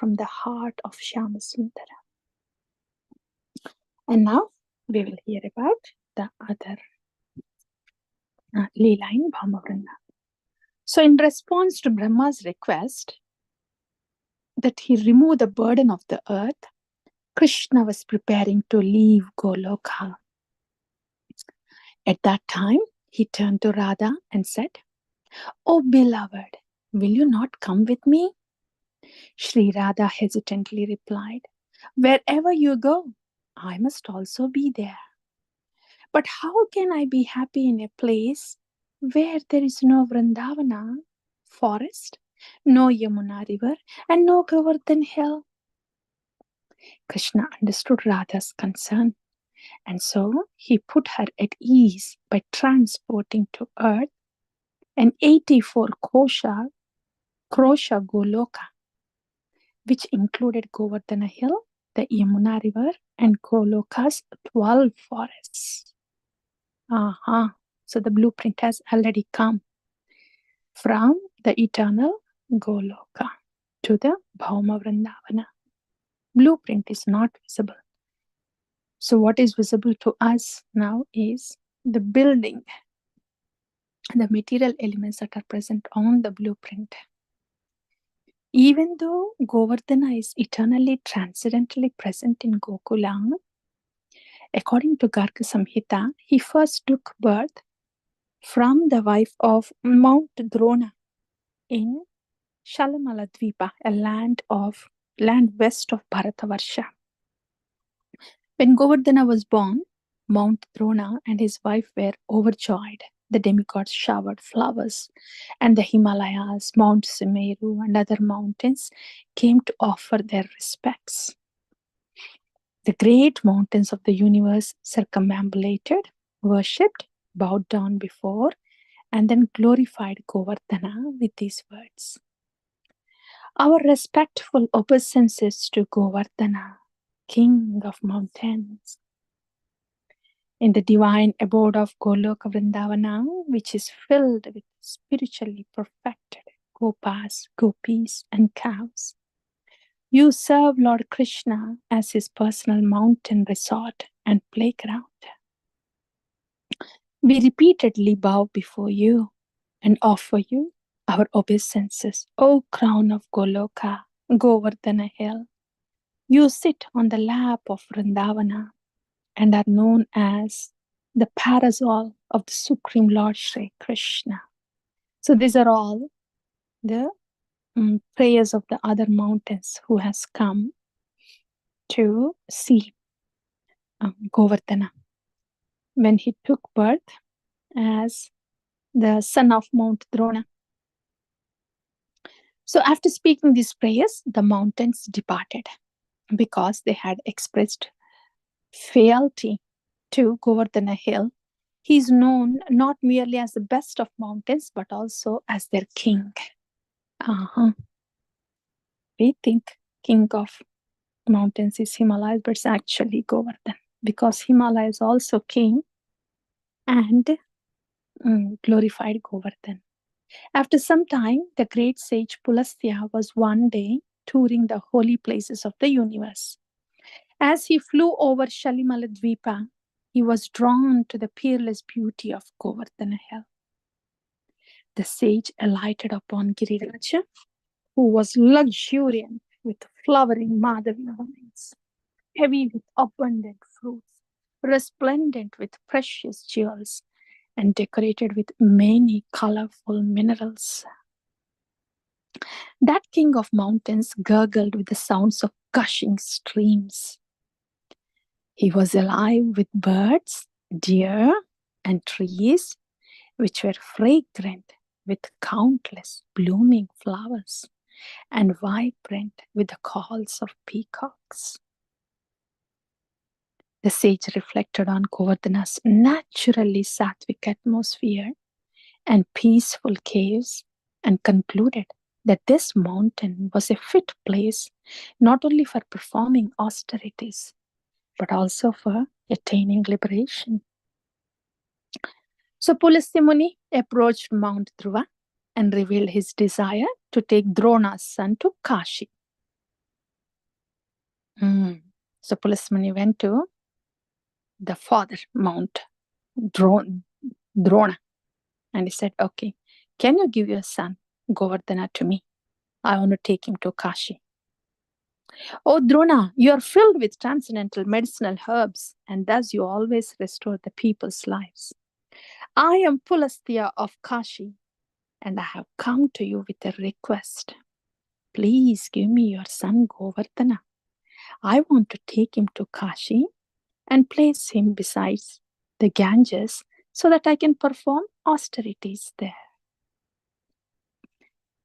from the heart of Shyamasundara. And now we will hear about the other Leela in Bhaumavranda. So in response to Brahma's request that he remove the burden of the earth, Krishna was preparing to leave Goloka. At that time, he turned to Radha and said, "Oh beloved, will you not come with me?" Sri Radha hesitantly replied, "Wherever you go, I must also be there. But how can I be happy in a place where there is no Vrindavana, forest, no Yamuna river, and no Govardhan hill?" Krishna understood Radha's concern, and so he put her at ease by transporting to earth an 84 Krosha Goloka, which included Govardhana hill, the Yamuna river, and Goloka's 12 forests. So the blueprint has already come from the eternal Goloka to the Bhauma Vrindavana. Blueprint is not visible. So what is visible to us now is the building, the material elements that are present on the blueprint. Even though Govardhana is eternally, transcendently present in Gokula, according to Garga Samhita, he first took birth from the wife of Mount Drona in Shalamala Dvipa, a land west of Bharatavarsha. When Govardhana was born, Mount Drona and his wife were overjoyed. The demigods showered flowers, and the Himalayas, Mount Sumeru, and other mountains came to offer their respects. The great mountains of the universe circumambulated, worshipped, bowed down before, and then glorified Govardhana with these words: "Our respectful obeisances to Govardhana, King of mountains." In the divine abode of Goloka Vrindavana, which is filled with spiritually perfected gopas, gopis, and cows, you serve Lord Krishna as his personal mountain resort and playground. We repeatedly bow before you and offer you our obeisances, O crown of Goloka, Govardhana hill. You sit on the lap of Vrindavana and are known as the parasol of the Supreme Lord Sri Krishna. So these are all the prayers of the other mountains who has come to see Govardhana when he took birth as the son of Mount Drona. So after speaking these prayers, the mountains departed because they had expressed fealty to Govardhana hill. He is known not merely as the best of mountains, but also as their king. We think king of mountains is Himalayas, but it's actually Govardhan, because Himalaya is also king and glorified Govardhan. After some time, the great sage Pulastya was one day touring the holy places of the universe. As he flew over Shalimala Dvipa, he was drawn to the peerless beauty of Govardhana hill. The sage alighted upon Giriraja, who was luxuriant with flowering Madhavi vines, heavy with abundant fruits, resplendent with precious jewels, and decorated with many colorful minerals. That king of mountains gurgled with the sounds of gushing streams. He was alive with birds, deer, and trees, which were fragrant with countless blooming flowers and vibrant with the calls of peacocks. The sage reflected on Govardhana's naturally sattvic atmosphere and peaceful caves and concluded that this mountain was a fit place not only for performing austerities, but also for attaining liberation. So Pulastya Muni approached Mount Dhruva and revealed his desire to take Drona's son to Kashi. So Pulasmani went to the father, Mount Drona, and he said, okay, can you give your son Govardhana to me? I want to take him to Kashi. Oh, Drona, you are filled with transcendental medicinal herbs, and thus you always restore the people's lives. I am Pulastya of Kashi, and I have come to you with a request. Please give me your son Govardhana. I want to take him to Kashi and place him beside the Ganges so that I can perform austerities there.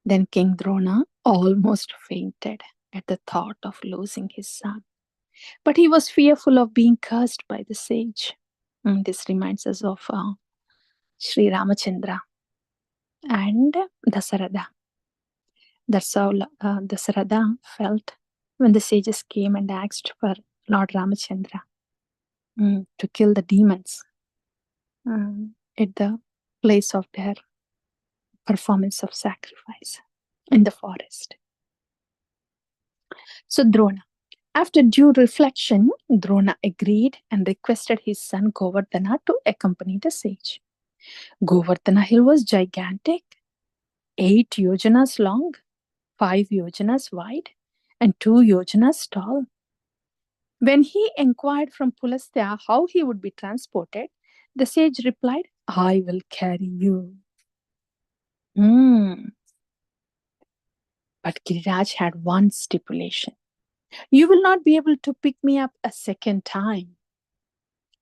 Then King Drona almost fainted at the thought of losing his son. But he was fearful of being cursed by the sage. This reminds us of Sri Ramachandra and Dasarada. That's how Dasarada felt when the sages came and asked for Lord Ramachandra to kill the demons at the place of their performance of sacrifice in the forest. So Drona, after due reflection, Drona agreed and requested his son Govardhana to accompany the sage. Govardhana hill was gigantic, 8 yojanas long, 5 yojanas wide, and 2 yojanas tall. When he inquired from Pulastya how he would be transported, the sage replied, I will carry you. But Giriraj had one stipulation. You will not be able to pick me up a second time.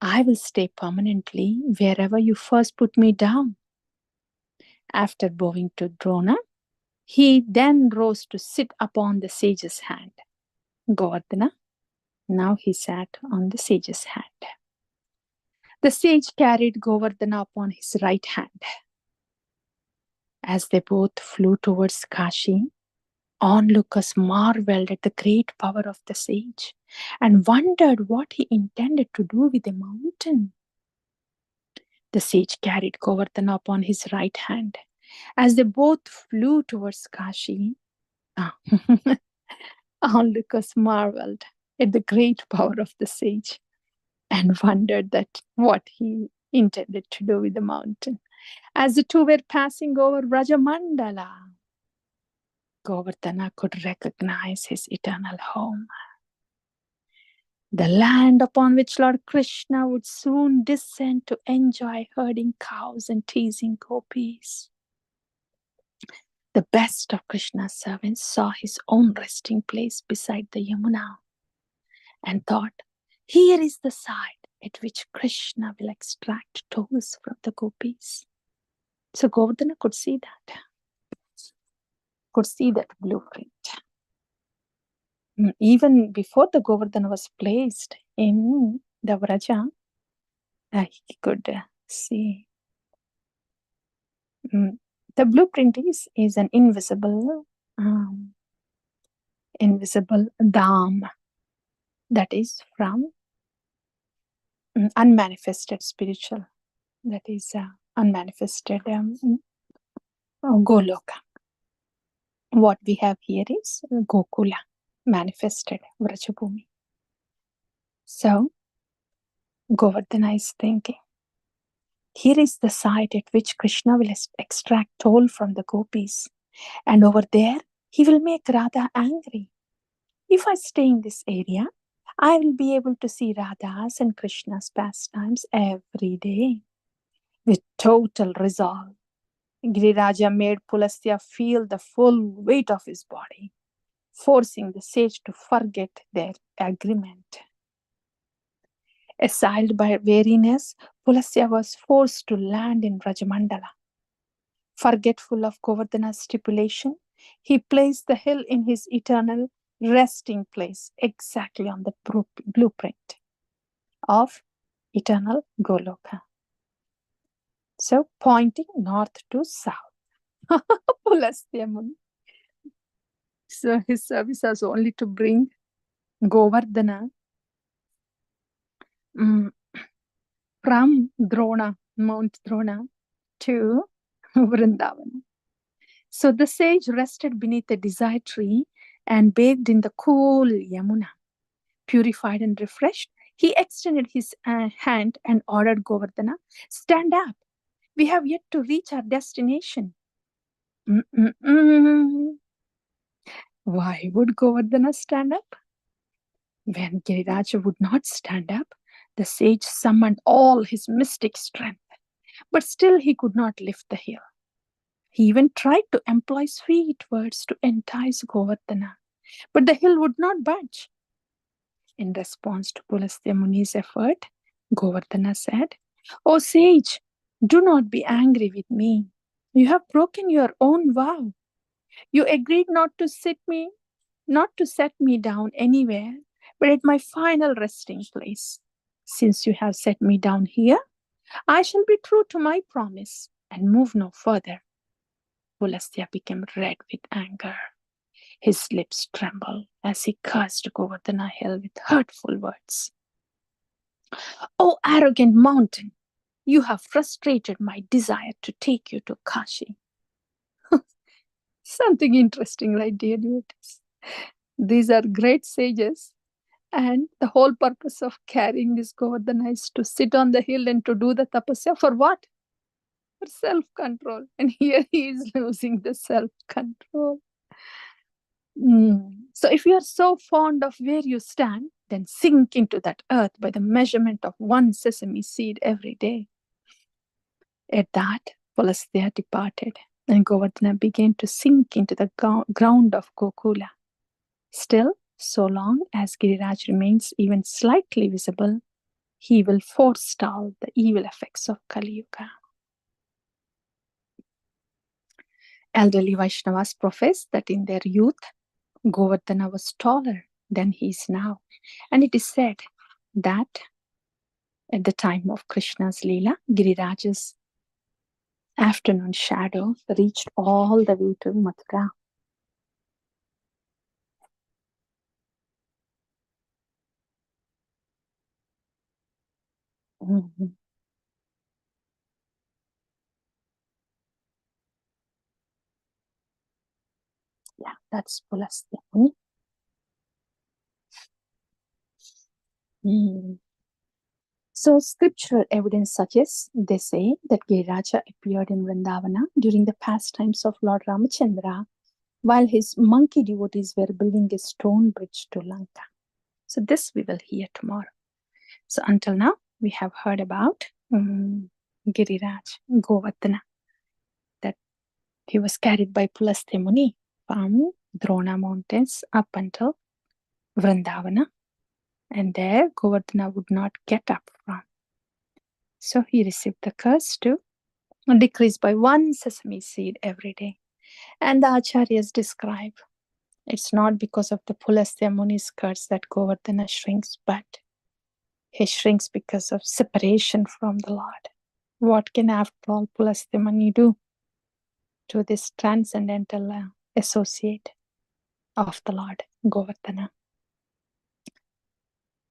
I will stay permanently wherever you first put me down. After bowing to Drona, he then rose to sit upon the sage's hand. Govardhana, now he sat on the sage's hand. The sage carried Govardhana upon his right hand. As they both flew towards Kashi, onlookers marveled at the great power of the sage and wondered what he intended to do with the mountain. The sage carried Govardhana upon his right hand. As they both flew towards Kashi, onlookers marveled at the great power of the sage and wondered that what he intended to do with the mountain. As the two were passing over Rajamandala, Govardhana could recognize his eternal home. The land upon which Lord Krishna would soon descend to enjoy herding cows and teasing gopis. The best of Krishna's servants saw his own resting place beside the Yamuna and thought, here is the site at which Krishna will extract tolls from the gopis. So Govardhana could see that blueprint. Even before the Govardhana was placed in the Vraja, he could see. The blueprint is an invisible dham that is from unmanifested spiritual, that is unmanifested Goloka. What we have here is Gokula, manifested Vrajabhumi. So Govardhana is thinking, here is the site at which Krishna will extract toll from the gopis, and over there he will make Radha angry. If I stay in this area, I will be able to see Radha's and Krishna's pastimes every day. With total resolve, Giriraja made Pulastya feel the full weight of his body, forcing the sage to forget their agreement. Assailed by weariness, Pulastya was forced to land in Rajamandala. Forgetful of Govardhana's stipulation, he placed the hill in his eternal resting place, exactly on the blueprint of eternal Goloka. So, pointing north to south. Pulastya Muni. So, his service was only to bring Govardhana from Drona, Mount Drona, to Vrindavan. So the sage rested beneath a desire tree and bathed in the cool Yamuna. Purified and refreshed, he extended his hand and ordered Govardhana, "Stand up. We have yet to reach our destination." Mm-mm-mm. Why would Govardhana stand up? When Giriraja would not stand up, the sage summoned all his mystic strength, but still he could not lift the hill. He even tried to employ sweet words to entice Govardhana, but the hill would not budge. In response to Pulastya Muni's effort, Govardhana said, "O sage, do not be angry with me. You have broken your own vow. You agreed not to set me down anywhere, but at my final resting place. Since you have set me down here, I shall be true to my promise and move no further." Pulastya became red with anger. His lips trembled as he cursed Govardhana Hill with hurtful words. "O arrogant mountain, you have frustrated my desire to take you to Kashi." Something interesting, right, dear devotees? These are great sages, and the whole purpose of carrying this Govardhana is to sit on the hill and to do the tapasya for what? For self-control. And here he is losing the self-control. So if you are so fond of where you stand, then sink into that earth by the measurement of one sesame seed every day. At that, Pulastya departed, and Govardhana began to sink into the ground of Gokula. Still, so long as Giriraj remains even slightly visible, he will forestall the evil effects of Kali Yuga. Elderly Vaishnavas profess that in their youth, Govardhana was taller than he is now. And it is said that at the time of Krishna's Leela, Giriraj's afternoon shadow reached all the way to Mathura. Mm-hmm. Yeah, that's Pulastya Muni. So, scriptural evidence suggests, they say, that Giriraja appeared in Vrindavana during the pastimes of Lord Ramachandra while his monkey devotees were building a stone bridge to Lanka. So, this we will hear tomorrow. So, until now, we have heard about Giriraj, Govardhana, that he was carried by Pulastya Muni from Drona Mountains up until Vrindavana, and there Govardhana would not get up from. So he received the curse to decrease by one sesame seed every day. And the Acharyas describe it's not because of the Pulastya Muni's curse that Govardhana shrinks, but he shrinks because of separation from the Lord. What can, after all, Pulastya Muni do to this transcendental associate of the Lord, Govardhana?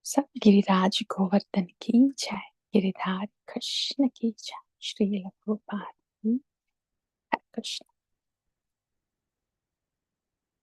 So, Giriraj Govardhan ki jai, Giridhar Krishna ki jai, Srila Prabhupada ki Hare Krishna.